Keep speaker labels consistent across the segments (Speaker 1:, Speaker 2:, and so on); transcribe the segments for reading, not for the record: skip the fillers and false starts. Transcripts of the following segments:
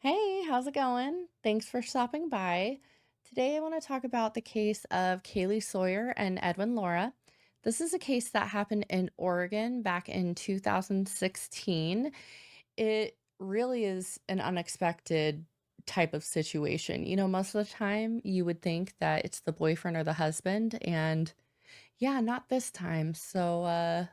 Speaker 1: Hey, how's it going? Thanks for stopping by. Today, I want to talk about the case of Kaylee Sawyer and Edwin Lara. This is a case that happened in Oregon back in 2016. It really is an unexpected type of situation. Most of the time you would think that it's the boyfriend or the husband, and yeah, not this time. So,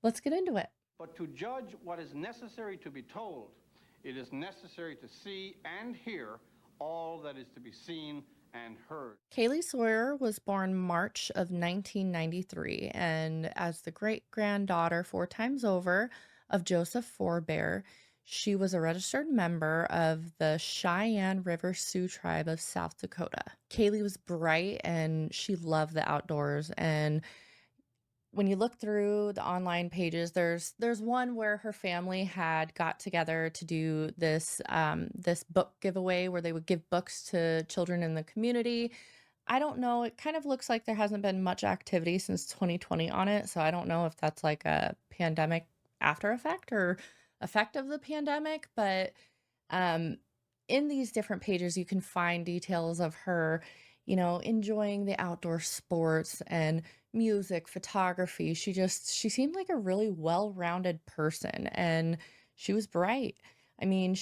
Speaker 1: let's get into it.
Speaker 2: But to judge what is necessary to be told, it is necessary to see and hear all that is to be seen and heard.
Speaker 1: Kaylee Sawyer was born March of 1993, and as the great granddaughter 4 times over of Joseph Forebear, she was a registered member of the Cheyenne River Sioux tribe of South Dakota. Kaylee was bright and she loved the outdoors, and when you look through the online pages, there's one where her family had got together to do this book giveaway where they would give books to children in the community. I don't know, it kind of looks like there hasn't been much activity since 2020 on it, so I don't know if that's like a pandemic after effect or effect of the pandemic, but um, in these different pages, you can find details of her, enjoying the outdoor sports and music, photography. She seemed like a really well-rounded person, and she was bright. I mean,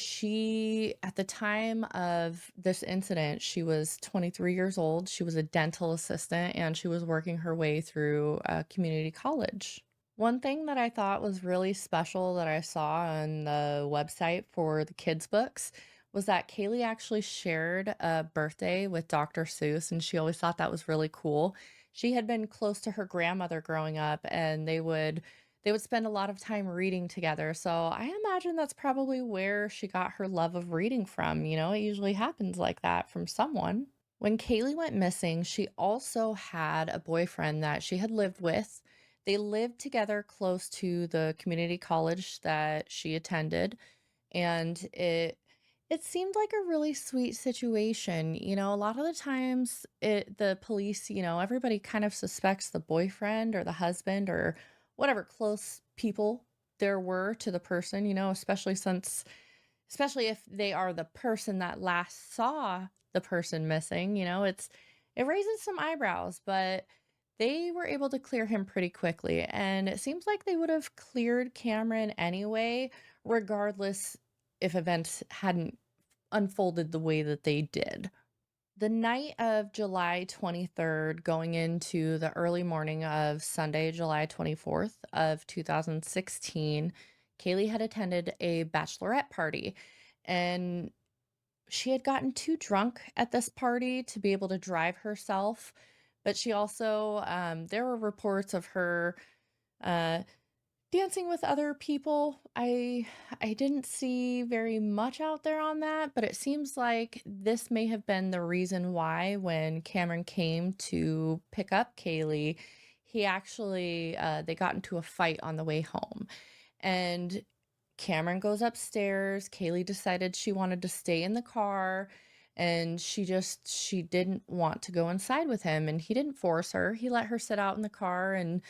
Speaker 1: at the time of this incident, she was 23 years old. She was a dental assistant and she was working her way through community college. One thing that I thought was really special that I saw on the website for the kids' books was that Kaylee actually shared a birthday with Dr. Seuss, and she always thought that was really cool. She had been close to her grandmother growing up, and they would spend a lot of time reading together. So I imagine that's probably where she got her love of reading from. It usually happens like that from someone. When Kaylee went missing, she also had a boyfriend that she had lived with. They lived together close to the community college that she attended, and it seemed like a really sweet situation. A lot of the times the police, everybody kind of suspects the boyfriend or the husband or whatever close people there were to the person, especially if they are the person that last saw the person missing. It raises some eyebrows, but they were able to clear him pretty quickly, and it seems like they would have cleared Cameron anyway, regardless if events hadn't unfolded the way that they did. The night of July 23rd, going into the early morning of Sunday, July 24th of 2016, Kaylee had attended a bachelorette party, and she had gotten too drunk at this party to be able to drive herself, but she also, there were reports of her uh, dancing with other people. I didn't see very much out there on that, but it seems like this may have been the reason why when Cameron came to pick up Kaylee, he actually they got into a fight on the way home. And Cameron goes upstairs. Kaylee decided she wanted to stay in the car, and she didn't want to go inside with him, and he didn't force her. He let her sit out in the car and,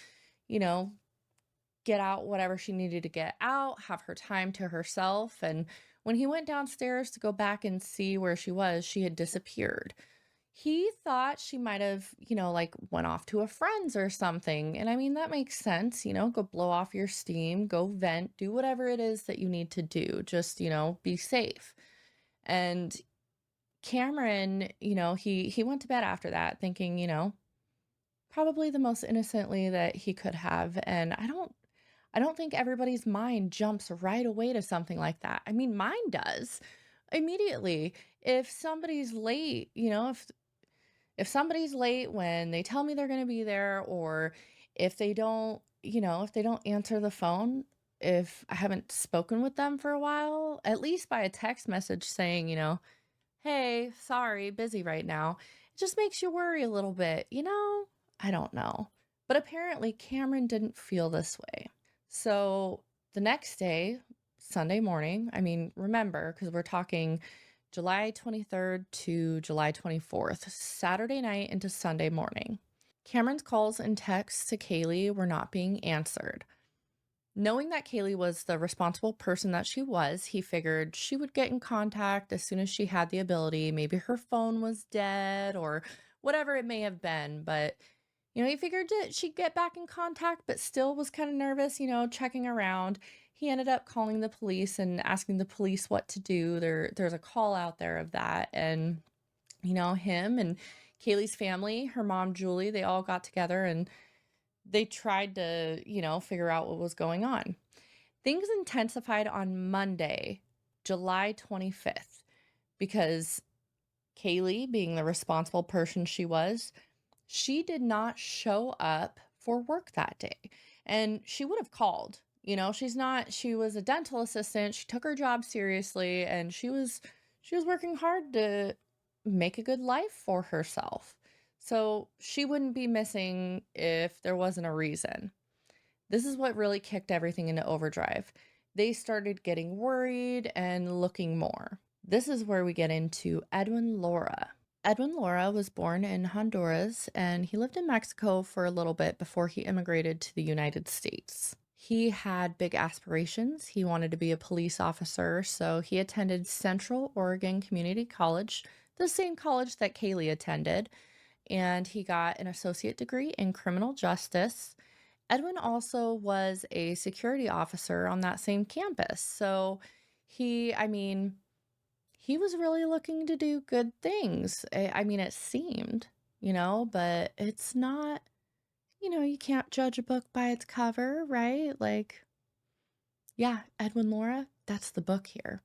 Speaker 1: you know, get out whatever she needed to get out, have her time to herself. And when he went downstairs to go back and see where she was, she had disappeared. He thought she might have, like went off to a friend's or something. And I mean, that makes sense, go blow off your steam, go vent, do whatever it is that you need to do. Just, be safe. And Cameron, he went to bed after that thinking, probably the most innocently that he could have. And I don't think everybody's mind jumps right away to something like that. I mean, mine does immediately. If somebody's late, if somebody's late when they tell me they're going to be there, or if they don't answer the phone, if I haven't spoken with them for a while, at least by a text message saying, hey, sorry, busy right now, it just makes you worry a little bit, I don't know. But apparently Cameron didn't feel this way. So the next day, Sunday morning, I mean, remember, because we're talking July 23rd to July 24th, Saturday night into Sunday morning, Cameron's calls and texts to Kaylee were not being answered. Knowing that Kaylee was the responsible person that she was, he figured she would get in contact as soon as she had the ability. Maybe her phone was dead or whatever it may have been. But, he figured that she'd get back in contact, but still was kind of nervous, checking around. He ended up calling the police and asking the police what to do. There's a call out there of that. And, him and Kaylee's family, her mom, Julie, they all got together and they tried to, figure out what was going on. Things intensified on Monday, July 25th, because Kaylee, being the responsible person she did not show up for work that day. And she would have called. She was a dental assistant. She took her job seriously and she was working hard to make a good life for herself. So she wouldn't be missing if there wasn't a reason. This is what really kicked everything into overdrive. They started getting worried and looking more. This is where we get into Edwin Lara. Edwin Lara was born in Honduras and he lived in Mexico for a little bit before he immigrated to the United States. He had big aspirations. He wanted to be a police officer, so he attended Central Oregon Community College, the same college that Kaylee attended, and he got an associate degree in criminal justice. Edwin also was a security officer on that same campus. So I mean, he was really looking to do good things. I mean, it seemed, but it's not, you can't judge a book by its cover, right? Like, yeah, Edwin Laura, that's the book here.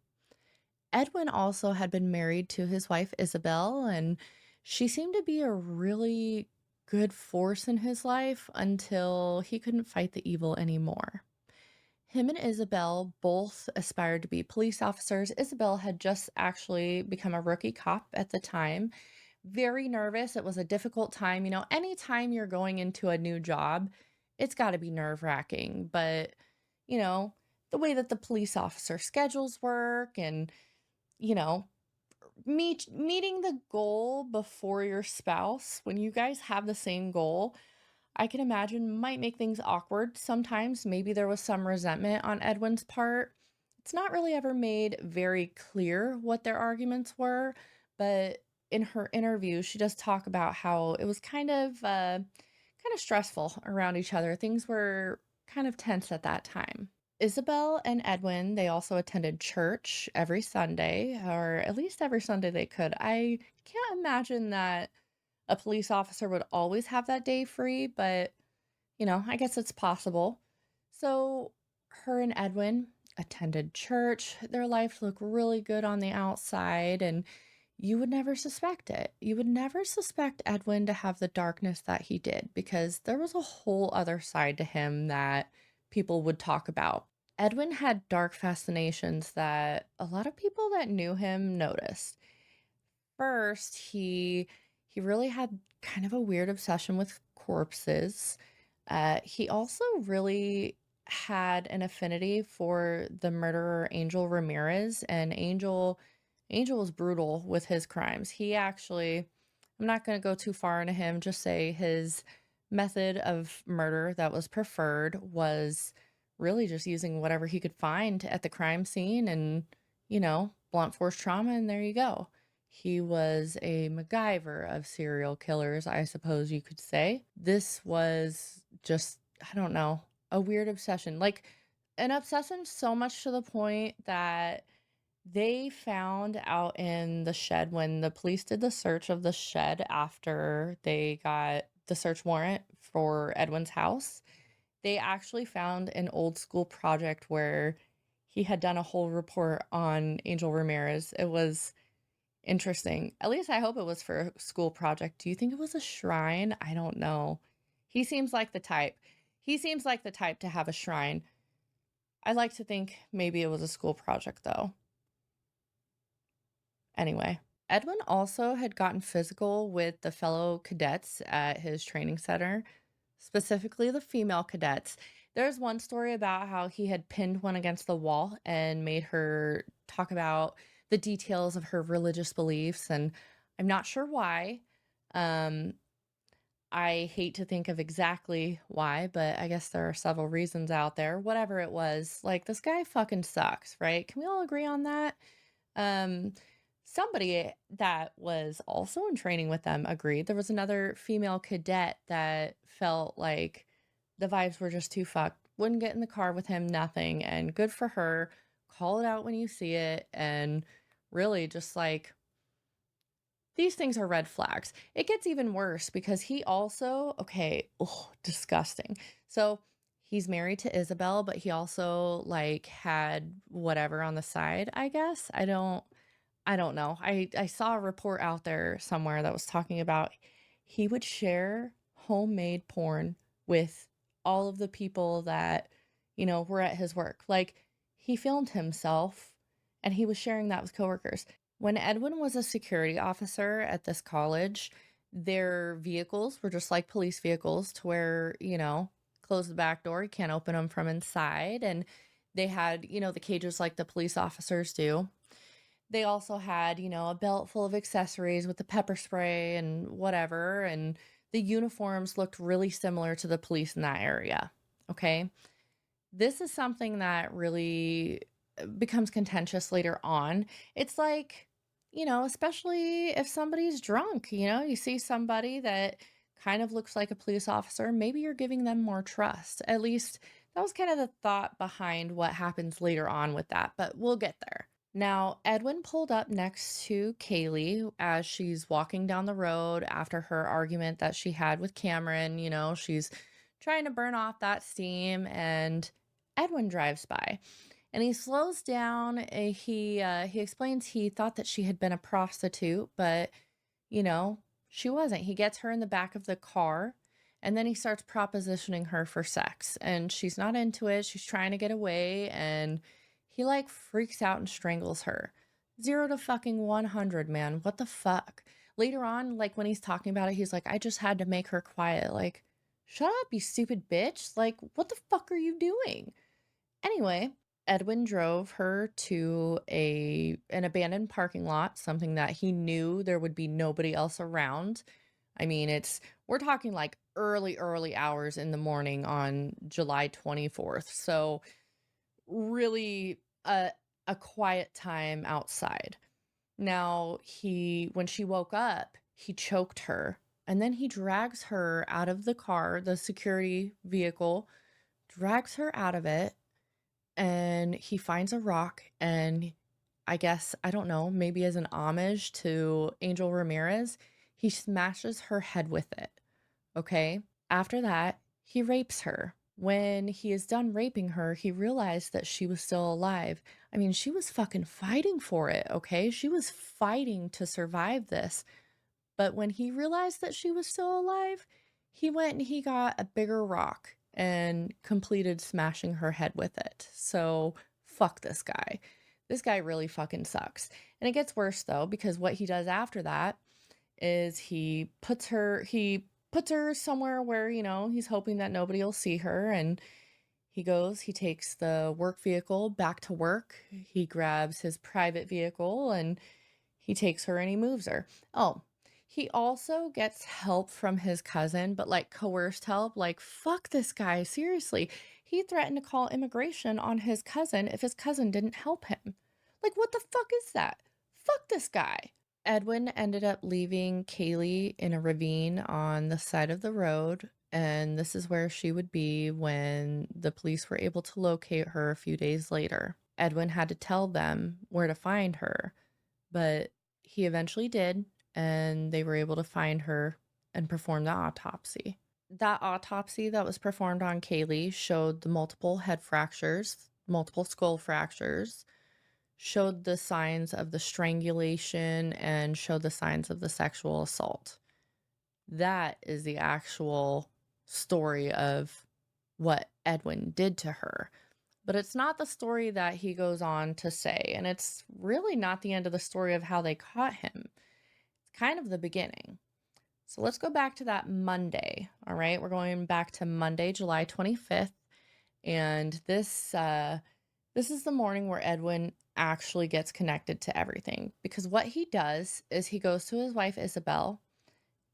Speaker 1: Edwin also had been married to his wife, Isabel, and she seemed to be a really good force in his life until he couldn't fight the evil anymore. Him and Isabel both aspired to be police officers. Isabel had just actually become a rookie cop at the time. Very nervous. It was a difficult time. Anytime you're going into a new job, it's got to be nerve wracking. But, you know, the way that the police officer schedules work and, you know, meeting the goal before your spouse, when you guys have the same goal, I can imagine might make things awkward sometimes. Maybe there was some resentment on Edwin's part. It's not really ever made very clear what their arguments were, but in her interview, she does talk about how it was kind of stressful around each other. Things were kind of tense at that time. Isabel and Edwin, they also attended church every Sunday, or at least every Sunday they could. I can't imagine that a police officer would always have that day free, but I guess it's possible. So her and Edwin attended church. Their life looked really good on the outside, and you would never suspect it. You would never suspect Edwin to have the darkness that he did because there was a whole other side to him that people would talk about. Edwin had dark fascinations that a lot of people that knew him noticed. First, he really had kind of a weird obsession with corpses. He also really had an affinity for the murderer Angel Ramirez, and Angel was brutal with his crimes. He actually, I'm not going to go too far into him, just say his method of murder that was preferred was really just using whatever he could find at the crime scene and, blunt force trauma, and there you go. He was a MacGyver of serial killers, I suppose you could say. This was just, I don't know, a weird obsession. Like an obsession so much to the point that they found out in the shed when the police did the search of the shed after they got the search warrant for Edwin's house. They actually found an old school project where he had done a whole report on Angel Ramirez. It was interesting. At least I hope it was for a school project. Do you think it was a shrine? I don't know. He seems like the type. He seems like the type to have a shrine. I like to think maybe it was a school project though. Anyway, Edwin also had gotten physical with the fellow cadets at his training center, specifically the female cadets. There's one story about how he had pinned one against the wall and made her talk about the details of her religious beliefs, and I'm not sure why. Um, I hate to think of exactly why, but I guess there are several reasons out there. Whatever it was, like, this guy fucking sucks, right? Can we all agree on that? Um, Somebody that was also in training with them agreed. There was another female cadet that felt like the vibes were just too fucked, wouldn't get in the car with him, nothing. And good for her. Call it out when you see it. And really just like, these things are red flags. It gets even worse because he also, okay, oh, disgusting. So he's married to Isabel, but he also like had whatever on the side, I guess. I don't know. I saw a report out there somewhere that was talking about he would share homemade porn with all of the people that, were at his work. Like he filmed himself and he was sharing that with coworkers. When Edwin was a security officer at this college, their vehicles were just like police vehicles to where, close the back door, you can't open them from inside. And they had, the cages like the police officers do. They also had, a belt full of accessories with the pepper spray and whatever, and the uniforms looked really similar to the police in that area. Okay. This is something that really becomes contentious later on. It's like, especially if somebody's drunk, you see somebody that kind of looks like a police officer, maybe you're giving them more trust. At least that was kind of the thought behind what happens later on with that, but we'll get there. Now, Edwin pulled up next to Kaylee as she's walking down the road after her argument that she had with Cameron. She's trying to burn off that steam, and Edwin drives by and he slows down. He explains he thought that she had been a prostitute, but you know, she wasn't. He gets her in the back of the car and then he starts propositioning her for sex. And she's not into it. She's trying to get away and he like freaks out and strangles her. 0 to fucking 100, man. What the fuck? Later on, like when he's talking about it, he's like, I just had to make her quiet. Like, shut up, you stupid bitch. Like, what the fuck are you doing? Anyway, Edwin drove her to an abandoned parking lot, something that he knew there would be nobody else around. I mean, we're talking like early, early hours in the morning on July 24th. So really a quiet time outside. Now, when she woke up, he choked her and then he drags her out of the car, the security vehicle, drags her out of it, and he finds a rock and I guess, I don't know, maybe as an homage to Angel Ramirez, he smashes her head with it. Okay? After that, he rapes her. When he is done raping her, he realized that she was still alive. I mean, she was fucking fighting for it, okay? She was fighting to survive this. But when he realized that she was still alive, he went and he got a bigger rock and completed smashing her head with it. So, fuck this guy. This guy really fucking sucks. And it gets worse though, because what he does after that is he puts her somewhere where, he's hoping that nobody will see her, and he takes the work vehicle back to work. He grabs his private vehicle and he takes her and he moves her. Oh, he also gets help from his cousin, but like coerced help. Like, fuck this guy. Seriously. He threatened to call immigration on his cousin if his cousin didn't help him. Like, what the fuck is that? Fuck this guy. Edwin ended up leaving Kaylee in a ravine on the side of the road, and this is where she would be when the police were able to locate her a few days later. Edwin had to tell them where to find her, but he eventually did, and they were able to find her and perform the autopsy. That autopsy that was performed on Kaylee showed the multiple head fractures, multiple skull fractures, showed the signs of the strangulation, and showed the signs of the sexual assault. That is the actual story of what Edwin did to her. But it's not the story that he goes on to say, and it's really not the end of the story of how they caught him. It's kind of the beginning. So let's go back to that Monday. All right, we're going back to Monday, July 25th, and this is the morning where Edwin actually gets connected to everything, because what he does is he goes to his wife Isabel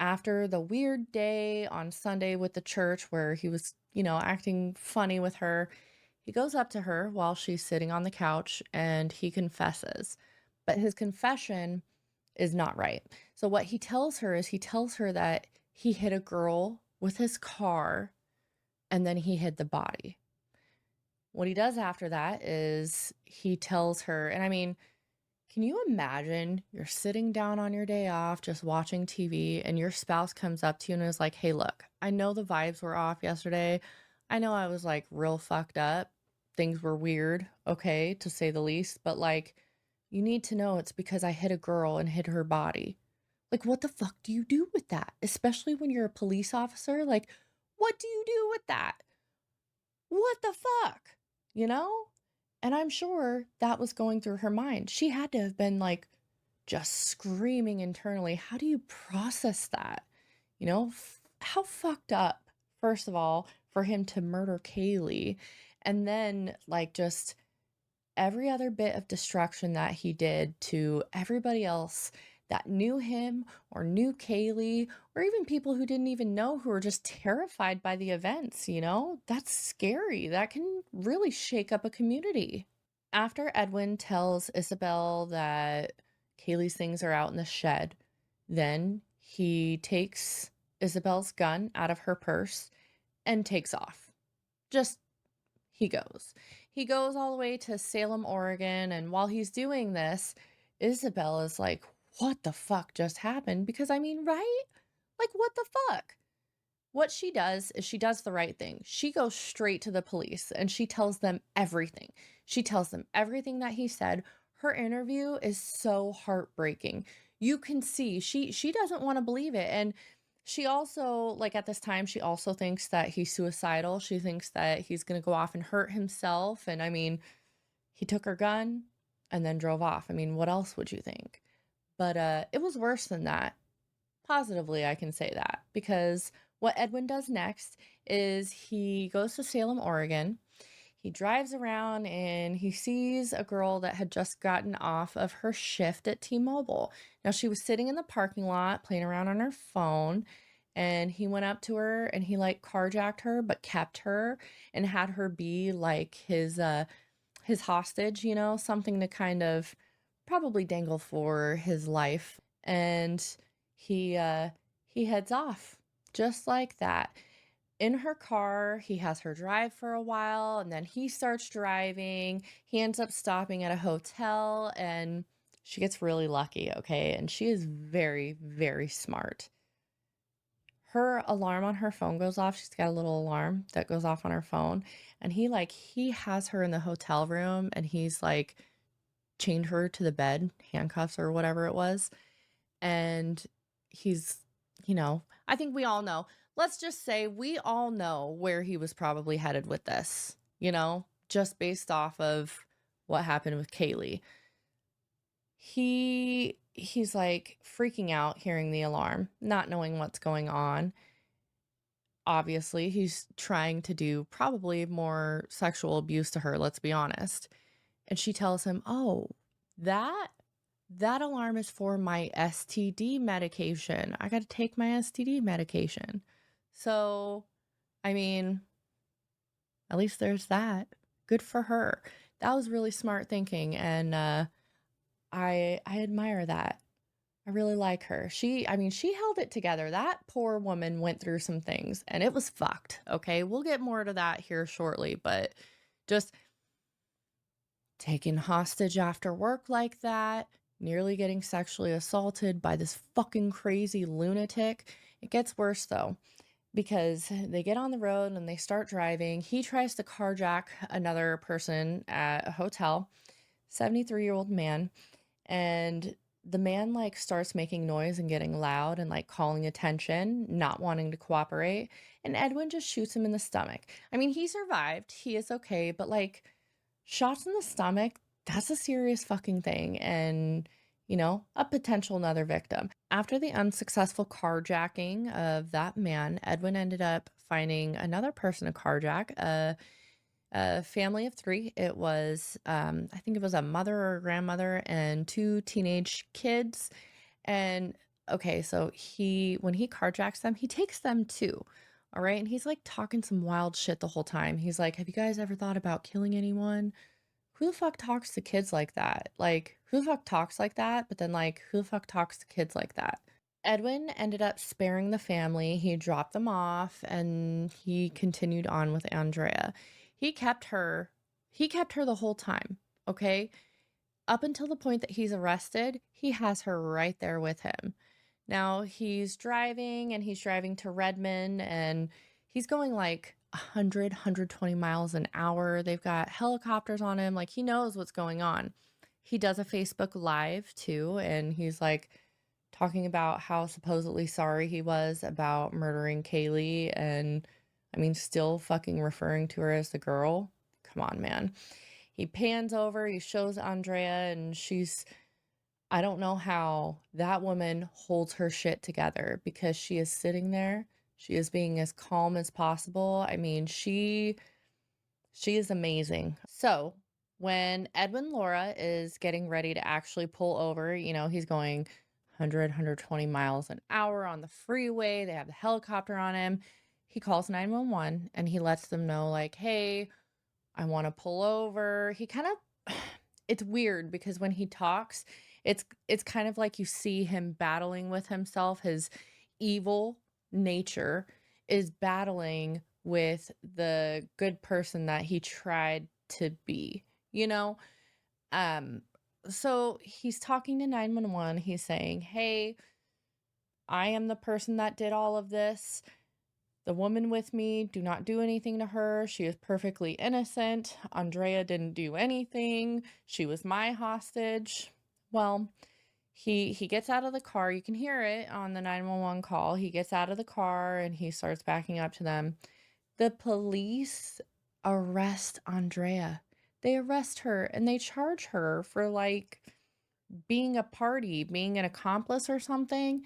Speaker 1: After the weird day on Sunday with the church where he was, acting funny with her, he goes up to her while she's sitting on the couch and he confesses. But his confession is not right. So what he tells her that he hit a girl with his car and then he hid the body. What he does after that is he tells her, and I mean, can you imagine you're sitting down on your day off just watching TV and your spouse comes up to you and is like, "Hey, look, I know the vibes were off yesterday. I know I was like real fucked up. Things were weird, okay, to say the least, but like you need to know it's because I hit a girl and hid her body." Like, what the fuck do you do with that? Especially when you're a police officer? Like, what do you do with that? What the fuck? You know? And I'm sure that was going through her mind. She had to have been like just screaming internally. How do you process that? How fucked up, first of all, for him to murder Kaylee and then like just every other bit of destruction that he did to everybody else that knew him or knew Kaylee, or even people who didn't even know who were just terrified by the events. That's scary. That can really shake up a community. After Edwin tells Isabel that Kaylee's things are out in the shed, then he takes Isabel's gun out of her purse and takes off. Just he goes. He goes all the way to Salem, Oregon, and while he's doing this, Isabel is like, "What the fuck just happened?" Because I mean, right? Like, what the fuck? What she does is she does the right thing. She goes straight to the police and she tells them everything. She tells them everything that he said. Her interview is so heartbreaking. You can see she doesn't want to believe it. And she also, like at this time, she also thinks that he's suicidal. She thinks that he's going to go off and hurt himself. And I mean, he took her gun and then drove off. I mean, what else would you think? But it was worse than that. Positively, I can say that because what Edwin does next is he goes to Salem, Oregon. He drives around and he sees a girl that had just gotten off of her shift at T-Mobile. Now, she was sitting in the parking lot playing around on her phone, and he went up to her and he like carjacked her, but kept her and had her be like his hostage, something to kind of probably dangle for his life. And he heads off just like that. In her car, he has her drive for a while and then he starts driving. He ends up stopping at a hotel and she gets really lucky, okay? And she is very, very smart. Her alarm on her phone goes off. She's got a little alarm that goes off on her phone. And he has her in the hotel room and he's like chained her to the bed, handcuffs or whatever it was. And he's, I think we all know. Let's just say we all know where he was probably headed with this, just based off of what happened with Kaylee. He's like freaking out hearing the alarm, not knowing what's going on. Obviously, he's trying to do probably more sexual abuse to her, let's be honest. And she tells him, "Oh, that that alarm is for my STD medication. I got to take my STD medication." So, I mean, at least there's that. Good for her. That was really smart thinking, and I admire that. I really like her. She held it together. That poor woman went through some things, and it was fucked. Okay, we'll get more to that here shortly, but just taken hostage after work like that, nearly getting sexually assaulted by this fucking crazy lunatic. It gets worse though, because they get on the road and they start driving. He tries to carjack another person at a hotel, 73-year-old man, and the man like starts making noise and getting loud and like calling attention, not wanting to cooperate, and Edwin just shoots him in the stomach. I mean, he survived. He is okay, but like shots in the stomach, that's a serious fucking thing and, a potential another victim. After the unsuccessful carjacking of that man, Edwin ended up finding another person to carjack, a family of three. It was, I think it was a mother or a grandmother and two teenage kids. And okay, so when he carjacks them, he takes them too. All right. And he's like talking some wild shit the whole time. He's like, have you guys ever thought about killing anyone? Who the fuck talks to kids like that? Like, who the fuck talks like that? But then, like, who the fuck talks to kids like that? Edwin ended up sparing the family. He dropped them off and he continued on with Andrea. He kept her he kept her the whole time, okay? Up until the point that he's arrested, he has her right there with him. Now he's driving and he's driving to Redmond and he's going like 100, 120 miles an hour. They've got helicopters on him. Like he knows what's going on. He does a Facebook Live too, and he's like talking about how supposedly sorry he was about murdering Kaylee and I mean, still fucking referring to her as the girl. Come on, man. He pans over, he shows Andrea, and I don't know how that woman holds her shit together because she is sitting there. She is being as calm as possible. I mean, she is amazing. So, when Edwin Laura is getting ready to actually pull over, he's going 100, 120 miles an hour on the freeway. They have the helicopter on him. He calls 911 and he lets them know, like, hey, I want to pull over. He kind of it's weird because when he talks, it's kind of like you see him battling with himself. His evil nature is battling with the good person that he tried to be, you know? Um so he's talking to 911. He's saying, "Hey, I am the person that did all of this. The woman with me, do not do anything to her. She is perfectly innocent. Andrea didn't do anything. She was my hostage." Well, he gets out of the car. You can hear it on the 911 call. He gets out of the car and he starts backing up to them. The police arrest Andrea. They arrest her and they charge her for like being a party, being an accomplice or something.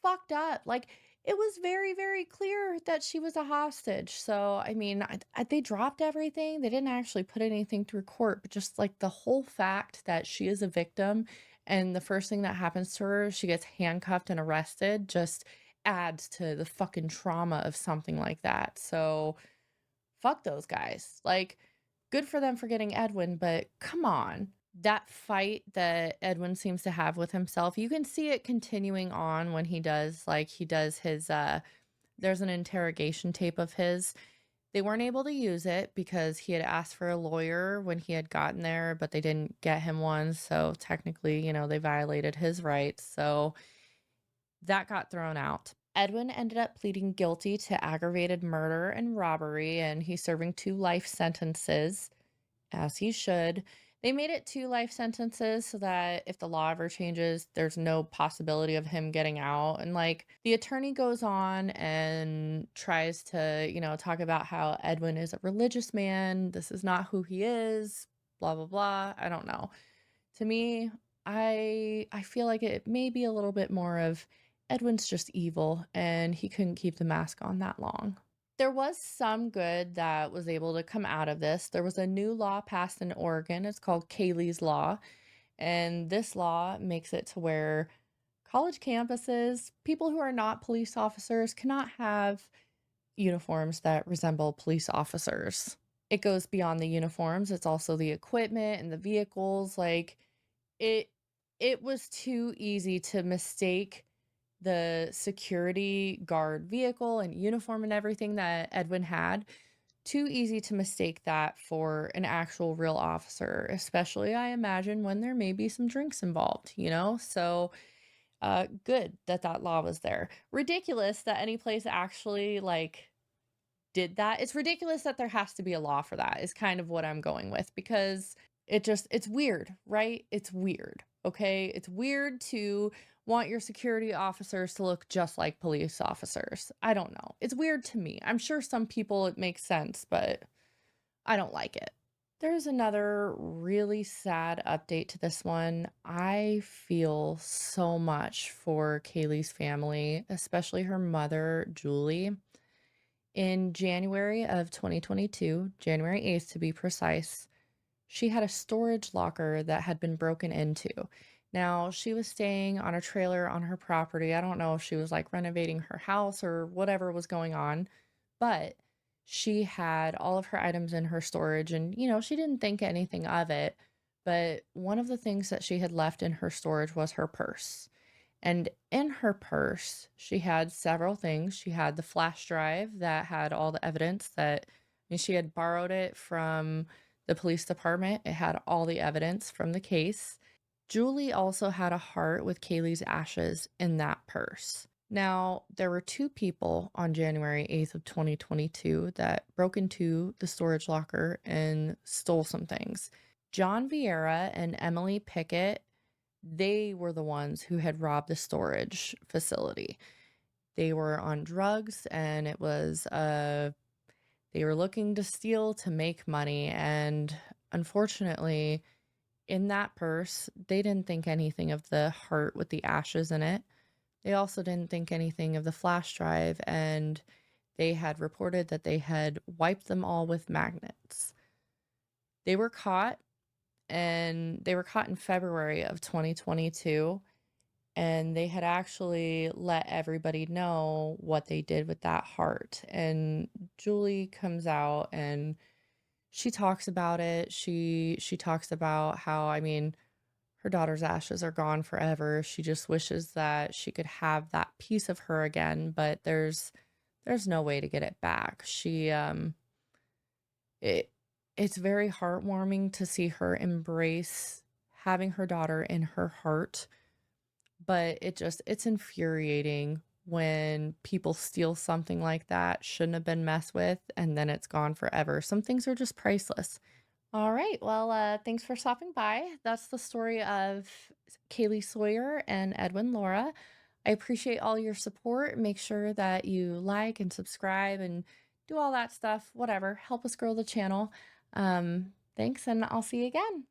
Speaker 1: Fucked up. Like, it was very, very clear that she was a hostage. So, I mean, they dropped everything. They didn't actually put anything through court, but just like the whole fact that she is a victim and the first thing that happens to her, she gets handcuffed and arrested, just adds to the fucking trauma of something like that. So, fuck those guys. Like, good for them for getting Edwin, but come on. That fight that Edwin seems to have with himself, you can see it continuing on when he does his there's an interrogation tape of his. They weren't able to use it because he had asked for a lawyer when he had gotten there, but they didn't get him one. So technically, they violated his rights. So that got thrown out. Edwin ended up pleading guilty to aggravated murder and robbery, and he's serving 2 life sentences, as he should. They made it 2 life sentences so that if the law ever changes, there's no possibility of him getting out. And like the attorney goes on and tries to, talk about how Edwin is a religious man. This is not who he is, blah, blah, blah. I don't know. To me, I feel like it may be a little bit more of Edwin's just evil and he couldn't keep the mask on that long. There was some good that was able to come out of this. There was a new law passed in Oregon. It's called Kaylee's Law. And this law makes it to where college campuses, people who are not police officers, cannot have uniforms that resemble police officers. It goes beyond the uniforms, it's also the equipment and the vehicles. Like, it it was too easy to mistake the security guard vehicle and uniform and everything that Edwin had. Too easy to mistake that for an actual real officer, especially I imagine when there may be some drinks involved. So good that that law was there. Ridiculous that any place actually like did that. It's ridiculous that there has to be a law for that, is kind of what I'm going with, because it's weird, right? It's weird. Okay. It's weird to want your security officers to look just like police officers. I don't know. It's weird to me. I'm sure some people it makes sense, but I don't like it. There's another really sad update to this one. I feel so much for Kaylee's family, especially her mother, Julie. In January of 2022, January 8th to be precise, she had a storage locker that had been broken into. Now, she was staying on a trailer on her property. I don't know if she was like renovating her house or whatever was going on, but she had all of her items in her storage and, she didn't think anything of it. But one of the things that she had left in her storage was her purse. And in her purse, she had several things. She had the flash drive that had all the evidence that, I mean, she had borrowed it from the police department. It had all the evidence from the case. Julie also had a heart with Kaylee's ashes in that purse. Now, there were two people on January 8th of 2022 that broke into the storage locker and stole some things. John Vieira and Emily Pickett, they were the ones who had robbed the storage facility. They were on drugs and they were looking to steal to make money, and unfortunately, in that purse, they didn't think anything of the heart with the ashes in it. They also didn't think anything of the flash drive, and they had reported that they had wiped them all with magnets. They were caught, and they were caught in February of 2022, and they had actually let everybody know what they did with that heart. And Julie comes out and she talks about it. She talks about how, I mean, her daughter's ashes are gone forever. She just wishes that she could have that piece of her again, but there's no way to get it back. It it's very heartwarming to see her embrace having her daughter in her heart, but it's infuriating when people steal something like that, shouldn't have been messed with, and then it's gone forever. Some things are just priceless. All right. Well, thanks for stopping by. That's the story of Kaylee Sawyer and Edwin Lara. I appreciate all your support. Make sure that you like and subscribe and do all that stuff. Whatever. Help us grow the channel. Thanks, and I'll see you again.